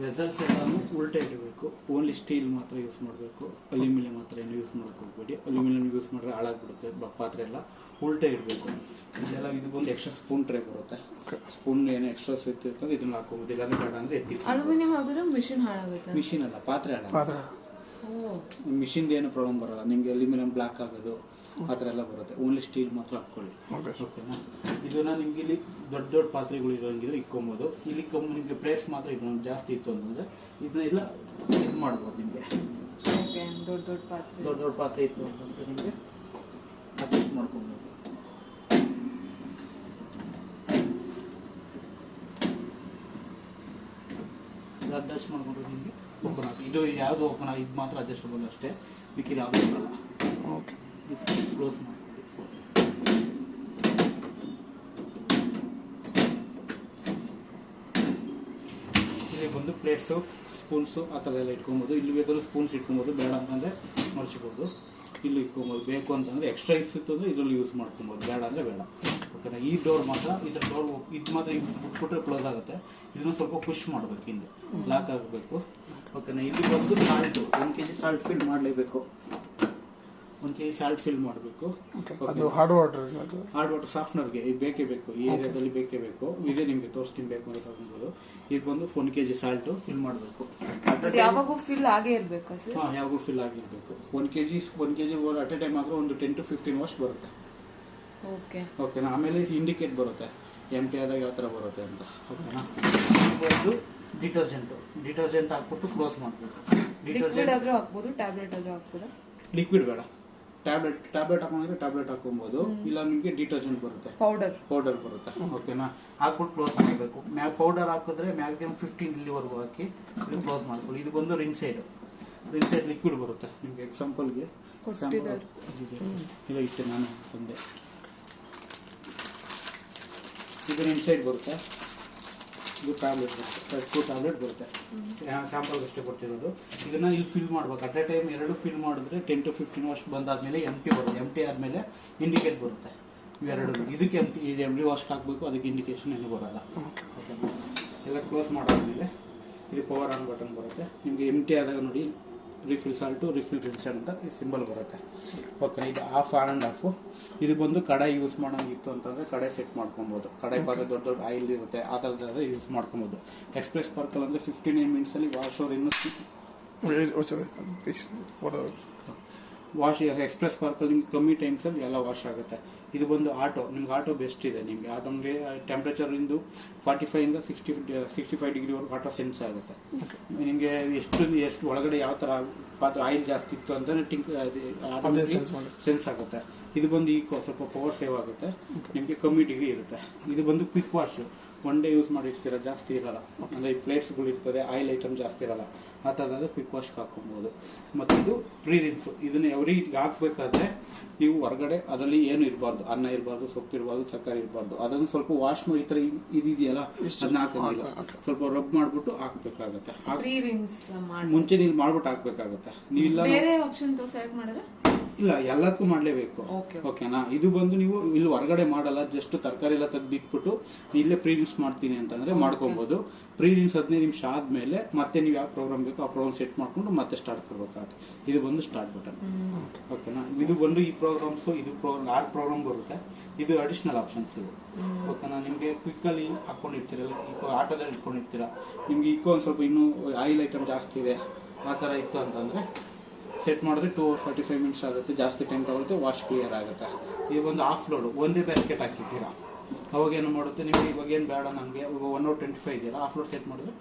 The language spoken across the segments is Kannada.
ವೆಸಲ್ಸ್ ಎಲ್ಲಾನು ಉಲ್ಟಾ ಇಡಬೇಕು. ಓನ್ಲಿ ಸ್ಟೀಲ್ ಮಾತ್ರ ಯೂಸ್ ಮಾಡಬೇಕು. ಅಲ್ಯೂಮಿನಿಯಂ ಮಾತ್ರ ಏನು ಯೂಸ್ ಮಾಡಕ್ಕೆ ಹೋಗ್ಬೇಡಿ. ಅಲ್ಯೂಮಿನಿಯಂ ಯೂಸ್ ಮಾಡಿದ್ರೆ ಹಾಳಾಗ್ಬಿಡುತ್ತೆ. ಪಾತ್ರೆ ಎಲ್ಲ ಉಲ್ಟಾ ಇಡಬೇಕು. ಇದೆಲ್ಲ ಇದು ಬಂದು ಎಕ್ಸ್ಟ್ರಾ ಸ್ಪೂನ್ ಟ್ರೇ ಬರುತ್ತೆ. ಸ್ಪೂನ್ ಏನು ಎಕ್ಸ್ಟ್ರಾ ಸಿಗ್ತಿರ್ತದೆ ಇದನ್ನ ಹಾಕೋಬಹುದು. ಇಲ್ಲ ಬೇಡ ಅಂದ್ರೆ ಎತ್ತಿ. ಅಲ್ಯೂಮಿನಿಯಂ ಹಾಕಿದ್ರೆ ಮಿಷಿನ್ ಹಾಳಾಗುತ್ತೆ. ಮಿಷಿನ್ ಅಲ್ಲ, ಪಾತ್ರೆ ಹಾಳಾಗುತ್ತೆ. ಮಿಷಿನ್ದು ಏನು ಪ್ರಾಬ್ಲಮ್ ಬರಲ್ಲ ನಿಮಗೆ. ಅಲ್ಯೂಮಿನಿಯಂ ಬ್ಲಾಕ್ ಆಗೋದು ಆ ಥರ ಎಲ್ಲ ಬರುತ್ತೆ. ಓನ್ಲಿ ಸ್ಟೀಲ್ ಮಾತ್ರ ಹಾಕ್ಕೊಳ್ಳಿ. ಓಕೆನಾ? ಇದನ್ನ ನಿಮ್ಗೆ ಇಲ್ಲಿ ದೊಡ್ಡ ದೊಡ್ಡ ಪಾತ್ರೆಗಳು ಇರೋಂಗಿದ್ರೆ ಇಕ್ಕೊಬೋದು. ಇಲ್ಲಿ ನಿಮಗೆ ಪ್ಲೇಟ್ಸ್ ಮಾತ್ರ ಇದೊಂದು ಜಾಸ್ತಿ ಇತ್ತು ಅಂತಂದ್ರೆ ಇದನ್ನೆಲ್ಲ ಇದು ಮಾಡ್ಬೋದು. ನಿಮಗೆ ದೊಡ್ಡ ದೊಡ್ಡ ಪಾತ್ರೆ ಇತ್ತು ಅಂತಂದ್ರೆ ನಿಮಗೆ ಅಡ್ಜಸ್ಟ್ ಮಾಡ್ಕೊಬೋದು. ಅಡ್ಜಸ್ಟ್ ಮಾಡ್ಕೊಂಡ್ರೆ ನಿಮಗೆ ಓಪನ್ ಆಗುತ್ತೆ. ಇದು ಯಾವುದು ಓಪನ್ ಆಗಿ ಇದು ಮಾತ್ರ ಅಡ್ಜಸ್ಟಬಲ್ ಅಷ್ಟೇ, ಮಿಕ್ಕಿದ ಯಾವುದು ಬರಲ್ಲ. ಓಕೆ, ಕ್ಲೋಸ್ ಮಾಡ್ಕೊಳ್ಳಿ. ಇಲ್ಲಿ ಬಂದು ಪ್ಲೇಟ್ಸು, ಸ್ಪೂನ್ಸು ಆ ಥರ ಎಲ್ಲ ಇಟ್ಕೊಬೋದು. ಇಲ್ಲಿ ಬೇಕಾದ್ರೂ ಸ್ಪೂನ್ಸ್ ಇಟ್ಕೊಬೋದು. ಬೇಡ ಅಂತಂದರೆ ಮರ್ಚಿಬೋದು. ಇಲ್ಲಿ ಇಟ್ಕೊಬೋದು. ಬೇಕು ಅಂತಂದರೆ ಎಕ್ಸ್ಟ್ರಾ ಇತ್ತು ಅಂದರೆ ಇದರಲ್ಲಿ ಯೂಸ್ ಮಾಡ್ಕೊಬೋದು. ಬೇಡ ಅಂದರೆ ಬೇಡ. ಓಕೆನಾ? ಈ ಡೋರ್ ಮಾತ್ರ ಇದರ ಡೋರ್ ಇದು ಮಾತ್ರ ಬಿಟ್ಬಿಟ್ರೆ ಕ್ಲೋಸ್ ಆಗುತ್ತೆ. ಇದನ್ನು ಸ್ವಲ್ಪ ಪುಷ್ ಮಾಡಬೇಕು, ಹಿಂದೆ ಲಾಕ್ ಆಗಬೇಕು. ಓಕೆನಾ? ಇಲ್ಲಿ ಬಂದು ಸಾಲ್ಟು 1 kg ಸಾಲ್ಟ್ ಫಿಲ್ ಮಾಡಲೇಬೇಕು. 1 kg ಸಾಲ್ಟ್ ಫಿಲ್ ಮಾಡಬೇಕು. ಅದು ಹಾರ್ಡ್ ವಾಟರ್ ಸಾಫ್ಟ್ನರ್ಗೆ ಇದು ಬೇಕೇ ಬೇಕು. ಈ ಏರಿಯಾದಲ್ಲಿ ಬೇಕೇ ಬೇಕು. ಇದೇ ನಿಮಗೆ ತೋರಿಸ್ತೀನಿ ಬೇಕು ಅಂತ ತಗೊಬೋದು. ಇದು ಬಂದು 1 kg ಸಾಲ್ಟು ಫಿಲ್ ಮಾಡಬೇಕು. ಯಾವಾಗೂ ಫಿಲ್ ಆಗೇ ಇರಬೇಕು ಸರ್? ಹಾಂ, ಯಾವಾಗೂ ಫಿಲ್ ಆಗಿರಬೇಕು. 1 kg ಅಟ್ ಎ ಟೈಮ್ ಆದ್ರೆ ಒಂದು 10 to 15 hours ಬರುತ್ತೆ. ಓಕೆನಾ? ಆಮೇಲೆ ಇಂಡಿಕೇಟ್ ಬರುತ್ತೆ ಎಂಟಿ ಆದಾಗ ಯಾವ ಥರ ಬರುತ್ತೆ ಅಂತ. ಓಕೆನಾ? ಒಂದು ಡಿಟರ್ಜೆಂಟ್ ಹಾಕ್ಬಿಟ್ಟು ಕ್ಲೋಸ್ ಮಾಡಬೇಕು. ಲಿಕ್ವಿಡ್ ಆದ್ರೂ ಹಾಕ್ಬೋದು, ಟ್ಯಾಬ್ಲೆಟ್ ಆದ್ರೂ ಹಾಕ್ಬೋದು. ಲಿಕ್ವಿಡ್ ಬೇಡ, ಟ್ಯಾಬ್ಲೆಟ್ ಹಾಕೊಂಡ್ರೆ ಟ್ಯಾಬ್ಲೆಟ್ ಹಾಕೊಬಹುದು. ಇಲ್ಲ ನಿಮಗೆ ಡಿಟರ್ಜೆಂಟ್ ಬರುತ್ತೆ, ಪೌಡರ್ ಬರುತ್ತೆ. ಓಕೆನಾ? ಹಾಕ್ಬಿಟ್ಟು ಕ್ಲೋಸ್ ಮಾಡಬೇಕು. ಪೌಡರ್ ಹಾಕಿದ್ರೆ ಮ್ಯಾಕ್ಸಿಮಮ್ 15 ಇಲ್ಲಿವರೆಗೂ ಹಾಕಿ ಇದು ಕ್ಲೋಸ್ ಮಾಡ್ಕೊಳ್ಳಿ. ಇದು ಬಂದು ರಿಂಗ್ ಸೈಡ್ ಲಿಕ್ವಿಡ್ ಬರುತ್ತೆ. ನಿಮಗೆ ಎಕ್ಸಾಂಪಲ್ಗೆ ಇಲ್ಲ ಇಷ್ಟೇ ನಾನು ತಂದೆ. ಇದು ರಿಂಗ್ ಸೈಡ್ ಬರುತ್ತೆ. ಇದು ಟ್ಯಾಬ್ಲೆಟ್ ಬರುತ್ತೆ. 2 ಟ್ಯಾಬ್ಲೆಟ್ ಬರುತ್ತೆ. ಸ್ಯಾಂಪಲ್ಗೆ ಅಷ್ಟೇ ಕೊಟ್ಟಿರೋದು. ಇದನ್ನ ಇಲ್ಲಿ ಫಿಲ್ ಮಾಡ್ಬೇಕು. ಅಟ್ ಎ ಟೈಮ್ 2 ಫಿಲ್ ಮಾಡಿದ್ರೆ 10 to 15 hours ಬಂದಾದ್ಮೇಲೆ ಎಂಟಿ ಬರುತ್ತೆ. ಎಂಟಿ ಆದ್ಮೇಲೆ ಇಂಡಿಕೇಟ್ ಬರುತ್ತೆ. ಇವೆರಡು ಇದಕ್ಕೆ ಎಂಟಿ ವಾಶ್ ಹಾಕಬೇಕು. ಅದಕ್ಕೆ ಇಂಡಿಕೇಶನ್ ಏನು ಬರಲ್ಲ. ಓಕೆನಾ? ಎಲ್ಲ ಕ್ಲೋಸ್ ಮಾಡಾದ್ಮೇಲೆ ಇದು ಪವರ್ ಆನ್ ಬಟನ್ ಬರುತ್ತೆ. ನಿಮಗೆ ಎಂಟಿ ಆದಾಗ ನೋಡಿ ರಿಫಿಲ್ ಸಾಲ್ಟು, ರಿಫಿಲ್ ರಿನ್ಸರ್ ಅಂತ ಈ ಸಿಂಬಲ್ ಬರುತ್ತೆ. ಓಕೆ, ಇದು ಆಫ್ ಆನ್ ಆಫ್. ಇದು ಬಂದು ಕಡಾಯಿ ಯೂಸ್ ಮಾಡೋಂಗಿತ್ತು ಅಂತಂದ್ರೆ ಕಡಾಯಿ ಸೆಟ್ ಮಾಡ್ಕೊಬೋದು. ಕಡಾಯಿ ಪಾತ್ರೆ ದೊಡ್ಡ ಆಯಿಲ್ ಇರುತ್ತೆ, ಆ ಥರದ್ದಾದ್ರೆ ಯೂಸ್ ಮಾಡ್ಕೊಬೋದು. ಎಕ್ಸ್ಪ್ರೆಸ್ ಸ್ಪಾರ್ಕಲ್ ಅಂದರೆ 15 minutes ವಾಶ್ ಓವರ್ ಇನ್ನೂ ಎಕ್ಸ್ಪ್ರೆಸ್ ಸ್ಪಾರ್ಕಲ್ ನಿಮ್ಗೆ ಕಮ್ಮಿ ಟೈಮ್ಸಲ್ಲಿ ಎಲ್ಲ ವಾಶ್ ಆಗುತ್ತೆ. ಇದು ಬಂದು ಆಟೋ. ನಿಮ್ಗೆ ಆಟೋ ಬೆಸ್ಟ್ ಇದೆ. ನಿಮಗೆ ಆಟೋಗೆ ಟೆಂಪ್ರೇಚರ್ ಇಂದು 45 ಇಂದ 65 ಡಿಗ್ರಿವರೆಗೂ ಆಟೋ ಸೆನ್ಸ್ ಆಗುತ್ತೆ. ನಿಮಗೆ ಎಷ್ಟು ಒಳಗಡೆ ಯಾವ ಥರ ಪಾತ್ರೆ ಆಯಿಲ್ ಜಾಸ್ತಿ ಇತ್ತು ಅಂತಲೇ ಸೆನ್ಸ್ ಆಗುತ್ತೆ. ಇದು ಬಂದು ಸ್ವಲ್ಪ ಪವರ್ ಸೇವ್ ಆಗುತ್ತೆ. ನಿಮಗೆ ಕಮ್ಮಿ ಡಿಗ್ರಿ ಇರುತ್ತೆ. ಇದು ಬಂದು ಕ್ವಿಕ್ ವಾಶ್. 1 day ಯೂಸ್ ಮಾಡಿರ್ತೀರ, ಜಾಸ್ತಿ ಇರಲ್ಲ. ಅಂದರೆ ಈ ಪ್ಲೇಟ್ಸ್ಗಳು ಇರ್ತದೆ, ಆಯಿಲ್ ಐಟಮ್ ಜಾಸ್ತಿ ಇರಲ್ಲ. ಆ ಥರದಾದ್ರೆ ಕ್ವಿಕ್ ವಾಶ್ಗೆ ಹಾಕೊಬೋದು. ಮತ್ತು ಇದು ಪ್ರೀ ರಿನ್ಸು. ಇದನ್ನು ಎವ್ರಿಗೆ ಹಾಕಬೇಕಾದ್ರೆ ನೀವು ಹೊರಗಡೆ ಅದರಲ್ಲಿ ಏನು ಇರಬಾರ್ದು, ಅನ್ನ ಇರಬಾರ್ದು, ಸೊಪ್ಪು ಇರಬಾರ್ದು, ತರಕಾರಿ ಇರಬಾರ್ದು. ಅದನ್ನು ಸ್ವಲ್ಪ ವಾಶ್ ಮಾಡಿ ಈ ಥರ ಇದೆಯಲ್ಲ ಅದನ್ನ ಹಾಕೋದಿಲ್ಲ, ಸ್ವಲ್ಪ ರಬ್ ಮಾಡಿಬಿಟ್ಟು ಹಾಕಬೇಕಾಗತ್ತೆ. ಮುಂಚೆ ನೀವು ಮಾಡ್ಬಿಟ್ಟು ಹಾಕಬೇಕಾಗತ್ತೆ. ನೀವಿಲ್ಲ ಇಲ್ಲ, ಎಲ್ಲದಕ್ಕೂ ಮಾಡಲೇಬೇಕು. ಓಕೆನಾ? ಇದು ಬಂದು ನೀವು ಇಲ್ಲಿ ಹೊರಗಡೆ ಮಾಡಲ್ಲ, ಜಸ್ಟ್ ತರಕಾರಿ ಎಲ್ಲ ತೆಗೆದಿಟ್ಬಿಟ್ಟು ಇಲ್ಲೇ ಪ್ರೀ ರಿನ್ಸ್ ಮಾಡ್ತೀನಿ ಅಂತಂದ್ರೆ ಮಾಡ್ಕೊಬಹುದು. ಪ್ರೀ ರಿನ್ಸ್ 15 ನಿಮಿಷ ಆದ್ಮೇಲೆ ಮತ್ತೆ ನೀವು ಯಾವ ಪ್ರೋಗ್ರಾಮ್ ಬೇಕೋ ಆ ಪ್ರೋಗ್ರಾಮ್ ಸೆಟ್ ಮಾಡ್ಕೊಂಡು ಮತ್ತೆ ಸ್ಟಾರ್ಟ್ ಕೊಡ್ಬೇಕಾಗುತ್ತೆ. ಇದು ಬಂದು ಸ್ಟಾರ್ಟ್ ಬಟನ್. ಓಕೆನಾ? ಇದು ಬಂದು ಈ ಪ್ರೋಗ್ರಾಮ್ಸ್, ಇದು 6 ಪ್ರೋಗ್ರಾಮ್ ಬರುತ್ತೆ. ಇದು ಅಡಿಷನಲ್ ಆಪ್ಷನ್ಸ್ ಇವು. ಓಕೆನಾ? ನಿಮಗೆ ಕ್ವಿಕ್ಕಲ್ಲಿ ಹಾಕೊಂಡಿರ್ತೀರಲ್ಲ, ಆಟೋದಲ್ಲಿ ಇಟ್ಕೊಂಡಿರ್ತೀರಾ, ನಿಮ್ಗೆ ಒಂದು ಸ್ವಲ್ಪ ಇನ್ನೂ ಆಯಿಲ್ ಐಟಮ್ ಜಾಸ್ತಿ ಇದೆ ಆ ಥರ ಇತ್ತು ಅಂತಂದ್ರೆ ಸೆಟ್ ಮಾಡಿದ್ರೆ 2 hours 45 minutes ಆಗುತ್ತೆ. ಜಾಸ್ತಿ ಟೈಮ್ ತಗೊಳುತ್ತೆ, ವಾಶ್ ಕ್ಲಿಯರ್ ಆಗುತ್ತೆ. ಇದು ಒಂದು ಆಫ್ ಲೋಡ್. ಒಂದೇ ಬ್ಯಾಸ್ಕೆಟ್ ಹಾಕಿರ್ತೀರಾ, ಅವಾಗ ಏನು ಮಾಡುತ್ತೆ ನಿಮಗೆ, ಇವಾಗ ಏನು ಬೇಡ ನಮಗೆ, ಇವಾಗ 1 hour 25 ಇದೆಯಲ್ಲ, ಆಫ್ ಲೋಡ್ ಸೆಟ್ ಮಾಡಿದ್ರೆ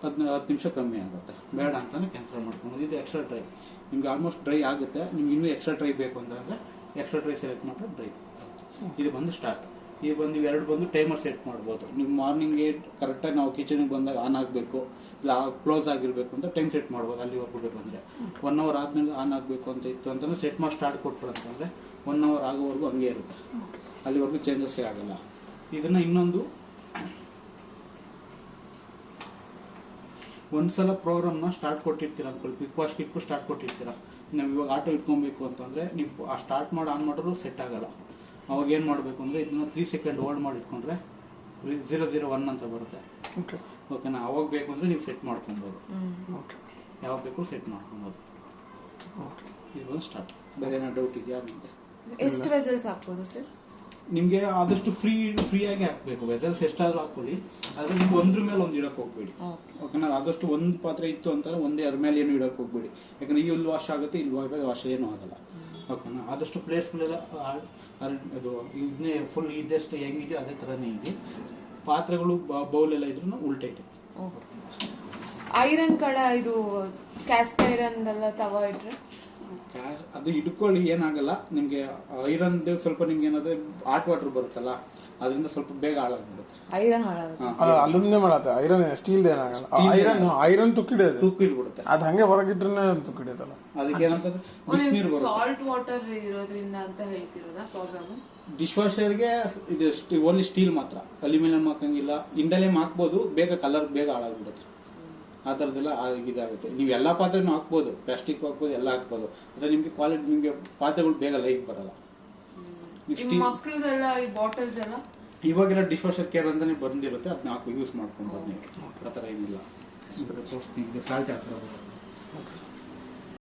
10 ನಿಮಿಷ ಕಮ್ಮಿ ಆಗುತ್ತೆ. ಬೇಡ ಅಂತಲೇ ಕ್ಯಾನ್ಸಲ್ ಮಾಡ್ಕೊಂಡು. ಇದು ಎಕ್ಸ್ಟ್ರಾ ಟ್ರೈ. ನಿಮ್ಗೆ ಆಲ್ಮೋಸ್ಟ್ ಡ್ರೈ ಆಗುತ್ತೆ. ನಿಮ್ಗೆ ಇನ್ನೂ ಎಕ್ಸ್ಟ್ರಾ ಟ್ರೈ ಬೇಕು ಅಂತಂದರೆ ಎಕ್ಸ್ಟ್ರಾ ಟ್ರೈ ಸೆಲೆಕ್ಟ್ ಮಾಡಿದ್ರೆ ಡ್ರೈ. ಇದು ಬಂದು ಸ್ಟಾರ್ಟ್. ಇದು ಬಂದು ಇವೆರಡು ಬಂದು ಟೈಮರ್ ಸೆಟ್ ಮಾಡ್ಬೋದು. ನೀವು ಮಾರ್ನಿಂಗ್ಗೆ ಕರೆಕ್ಟಾಗಿ ನಾವು ಕಿಚನ್ಗೆ ಬಂದಾಗ ಆನ್ ಆಗಬೇಕು, ಇಲ್ಲ ಕ್ಲೋಸ್ ಆಗಿರಬೇಕು ಅಂತ ಟೈಮ್ ಸೆಟ್ ಮಾಡ್ಬೋದು. ಅಲ್ಲಿವರೆಗೂ ಬೇಕು ಅಂದರೆ 1 hour ಆದಮೇಲೆ ಆನ್ ಆಗಬೇಕು ಅಂತ ಇತ್ತು ಅಂತಂದರೆ ಸೆಟ್ ಮಾಡಿ ಸ್ಟಾರ್ಟ್ ಕೊಟ್ಬಿಡು ಅಂತಂದರೆ 1 hour ಆಗೋವರೆಗೂ ಹಂಗೆ ಇರುತ್ತೆ. ಅಲ್ಲಿವರೆಗೂ ಚೇಂಜಸ್ಸೇ ಆಗಲ್ಲ. ಇದನ್ನು ಇನ್ನೊಂದು ಒಂದ್ಸಲ ಪ್ರೋಗ್ರಾಮ್ನ ಸ್ಟಾರ್ಟ್ ಕೊಟ್ಟಿರ್ತೀರ ಅನ್ಕೊಳ್ಳಿ, ಕ್ವಿಕ್ ವಾಶ್ ಇಟ್ಬಿಟ್ಟು ಸ್ಟಾರ್ಟ್ ಕೊಟ್ಟಿರ್ತೀರ. ನಾವು ಇವಾಗ ಆಟೋ ಇಟ್ಕೊಬೇಕು ಅಂತಂದರೆ ನೀವು ಆ ಸ್ಟಾರ್ಟ್ ಮಾಡಿ ಆನ್ ಮಾಡಿದ್ರು ಸೆಟ್ ಆಗಲ್ಲ. ಅವಾಗ ಏನು ಮಾಡಬೇಕು ಅಂದರೆ ಇದನ್ನ 3 seconds ಹೋಲ್ಡ್ ಮಾಡಿ ಇಟ್ಕೊಂಡ್ರೆ 001 ಅಂತ ಬರುತ್ತೆ. ಓಕೆ ಓಕೆನಾ, ಅವಾಗ ಬೇಕು ಅಂದರೆ ನೀವು ಸೆಟ್ ಮಾಡ್ಕೊಬೋದು. ಓಕೆ ಯಾವಾಗ ಬೇಕು ಸೆಟ್ ಮಾಡ್ಕೊಬೋದು. ಓಕೆ ಇದು ಒಂದು ಸ್ಟಾರ್ಟ್. ಬೇರೆ ಏನೋ ಡೌಟ್ ಇದೆಯಾ ನಿಮಗೆ? ಎಷ್ಟು ವೆಸಲ್ಸ್ ಹಾಕ್ಬೋದು ಸರ್? ನಿಮಗೆ ಆದಷ್ಟು ಫ್ರೀಯಾಗಿ ಹಾಕಬೇಕು. ವೆಸಲ್ಸ್ ಎಷ್ಟಾದರೂ ಹಾಕೊಳ್ಳಿ, ಆದರೆ ನೀವು ಒಂದ್ರ ಮೇಲೆ ಒಂದು ಇಡಕ್ಕೆ ಹೋಗ್ಬೇಡಿ. ಓಕೆನಾ, ಆದಷ್ಟು ಒಂದು ಪಾತ್ರೆ ಇತ್ತು ಅಂತಾರೆ ಒಂದೇ ಅದ್ರ ಮೇಲೆ ಏನು ಇಡಕ್ಕೆ ಹೋಗ್ಬೇಡಿ. ಯಾಕಂದ್ರೆ ಇಲ್ಲಿ ವಾಶ್ ಆಗುತ್ತೆ, ಇಲ್ಲಿ ವಾಶ್ ಏನೂ ಆಗಲ್ಲ. ಓಕೆನಾ, ಆದಷ್ಟು ಪ್ಲೇಟ್ಸ್ಗಳೆಲ್ಲ ಅದು ಇದನ್ನೇ ಫುಲ್ ಇದೆಷ್ಟು ಹೆಂಗಿದೆಯೋ ಅದೇ ಥರನೇ ಇದೆ. ಪಾತ್ರೆಗಳು ಬೌಲ್ ಎಲ್ಲ ಇದ್ರೂ ಉಲ್ಟಾ ಇಟ್ಟು. ಐರನ್ ಕಡ ಇದು ಕ್ಯಾಸ್ಟ್ ಐರನ್ ಎಲ್ಲ ತವಾ ಇಟ್ರೆ ಅದು ಇಟ್ಕೊಳ್ಳಿ, ಏನಾಗಲ್ಲ ನಿಮ್ಗೆ. ಐರನ್ ಸ್ವಲ್ಪ ನಿಮ್ಗೆ ಏನಾದ್ರೆ ಹಾಟ್ ವಾಟರ್ ಬರುತ್ತಲ್ಲ, ಅದರಿಂದ ಸ್ವಲ್ಪ ಬೇಗ ಹಾಳಾಗ್ಬಿಡುತ್ತೆ. ಐರನ್ ಹಾಳಾಗುತ್ತೆ. ಅಲ್ಯೂಮಿನಿಯಂ ಮಾಡತ್ತೆ, ಐರನ್ ಸ್ಟೀಲ್ ಏನಾಗಲ್ಲ. ಐರನ್ ತುಕ್ಕಿಡಿಯೋದು, ತುಕ್ಕಿಡ್ಬಿಡುತ್ತೆ. ಅದು ಹಂಗೆ ಹೊರಗಿಟ್ರೆ ತುಕ್ಕಿಡಿಯೋದಲ್ಲ. ಅದಕ್ಕೆ ಏನಂತಂದ್ರೆ ಬಿಸಿನೀರು ಬರುತ್ತೆ. ಸಾಲ್ಟ್ ವಾಟರ್ ಇರೋದ್ರಿಂದ ಅಂತ ಹೇಳ್ತಿರೋದಾ ಪ್ರಾಬ್ಲಮ್? ಡಿಶ್ ವಾಷರ್ಗೆ ಇದು ಓನ್ಲಿ ಸ್ಟೀಲ್ ಮಾತ್ರ, ಅಲ್ಯೂಮಿನಿಯಂ ಹಾಕಂಗಿಲ್ಲ. ಇಂಡಲಿಯಂ ಹಾಕ್ಬೋದು, ಬೇಗ ಕಲರ್ ಬೇಗ ಹಾಳಾಗ್ಬಿಡುತ್ತೆ. ಆ ಥರದ್ದೆಲ್ಲ ಇದಾಗುತ್ತೆ. ನೀವು ಎಲ್ಲ ಪಾತ್ರೆನೂ ಹಾಕ್ಬೋದು, ಪ್ಲಾಸ್ಟಿಕ್ ಹಾಕ್ಬೋದು, ಎಲ್ಲ ಹಾಕ್ಬೋದು. ಅಂದರೆ ನಿಮಗೆ ಕ್ವಾಲಿಟಿ, ನಿಮಗೆ ಪಾತ್ರೆಗಳು ಬೇಗ ಲೈಫ್ ಬರಲ್ಲ. ಮಕ್ಕಳದೆಲ್ಲ ಈ ಬಾಟಲ್ಸ್ ಎಲ್ಲ ಇವಾಗೆಲ್ಲ ಡಿಶ್ ವಾಷರ್ ಕೇರ್ ಅಂತಾನೆ ಬಂದಿರುತ್ತೆ, ಅದನ್ನ ಹಾಕಿ ಯೂಸ್ ಮಾಡ್ಕೊಬೋದು ನೀವು. ಆ ಥರ ಏನಿಲ್ಲ. ಸಾಲ್ಟ್ ಹಾಕ್ತಾರೆ.